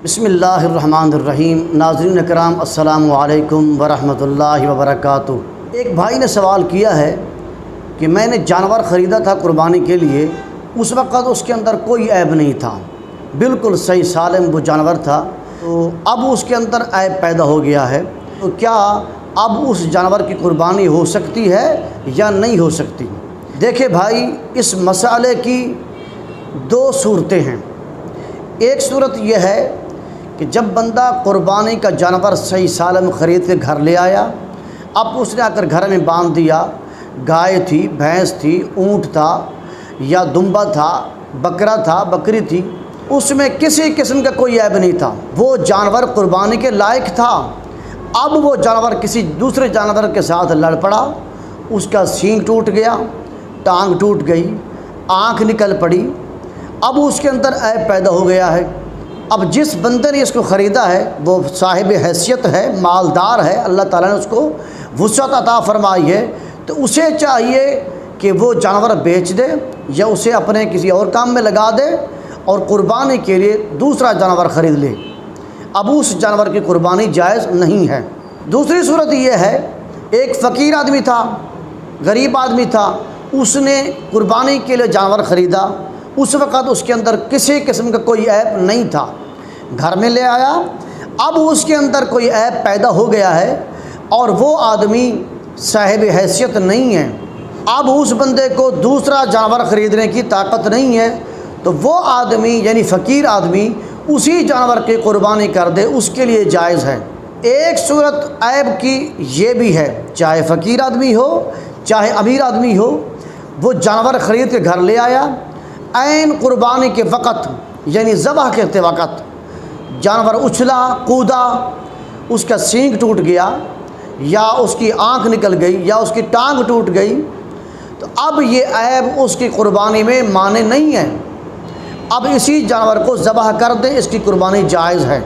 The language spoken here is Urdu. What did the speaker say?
بسم اللہ الرحمن الرحیم۔ ناظرین اکرام السلام علیکم ورحمۃ اللہ وبرکاتہ۔ ایک بھائی نے سوال کیا ہے کہ میں نے جانور خریدا تھا قربانی کے لیے، اس وقت اس کے اندر کوئی عیب نہیں تھا، بالکل صحیح سالم وہ جانور تھا، تو اب اس کے اندر عیب پیدا ہو گیا ہے، تو کیا اب اس جانور کی قربانی ہو سکتی ہے یا نہیں ہو سکتی؟ دیکھیں بھائی، اس مسئلے کی دو صورتیں ہیں۔ ایک صورت یہ ہے کہ جب بندہ قربانی کا جانور صحیح سالم خرید کے گھر لے آیا، اب اس نے آ کر گھر میں باندھ دیا، گائے تھی، بھینس تھی، اونٹ تھا یا دمبا تھا، بکرا تھا، بکری تھی، اس میں کسی قسم کا کوئی عیب نہیں تھا، وہ جانور قربانی کے لائق تھا۔ اب وہ جانور کسی دوسرے جانور کے ساتھ لڑ پڑا، اس کا سینگ ٹوٹ گیا، ٹانگ ٹوٹ گئی، آنکھ نکل پڑی، اب اس کے اندر عیب پیدا ہو گیا ہے۔ اب جس بندے نے اس کو خریدا ہے وہ صاحب حیثیت ہے، مالدار ہے، اللہ تعالیٰ نے اس کو وسعت عطا فرمائی ہے، تو اسے چاہیے کہ وہ جانور بیچ دے یا اسے اپنے کسی اور کام میں لگا دے اور قربانی کے لیے دوسرا جانور خرید لے۔ اب اس جانور کی قربانی جائز نہیں ہے۔ دوسری صورت یہ ہے، ایک فقیر آدمی تھا، غریب آدمی تھا، اس نے قربانی کے لیے جانور خریدا، اس وقت اس کے اندر کسی قسم کا کوئی عیب نہیں تھا، گھر میں لے آیا، اب اس کے اندر کوئی عیب پیدا ہو گیا ہے اور وہ آدمی صاحب حیثیت نہیں ہے، اب اس بندے کو دوسرا جانور خریدنے کی طاقت نہیں ہے، تو وہ آدمی یعنی فقیر آدمی اسی جانور کی قربانی کر دے، اس کے لیے جائز ہے۔ ایک صورت عیب کی یہ بھی ہے، چاہے فقیر آدمی ہو چاہے امیر آدمی ہو، وہ جانور خرید کے گھر لے آیا، عین قربانی کے وقت یعنی ذبح کرتے وقت جانور اچھلا کودا، اس کا سینگ ٹوٹ گیا یا اس کی آنکھ نکل گئی یا اس کی ٹانگ ٹوٹ گئی، تو اب یہ عیب اس کی قربانی میں مانع نہیں ہے، اب اسی جانور کو ذبح کر دیں، اس کی قربانی جائز ہے۔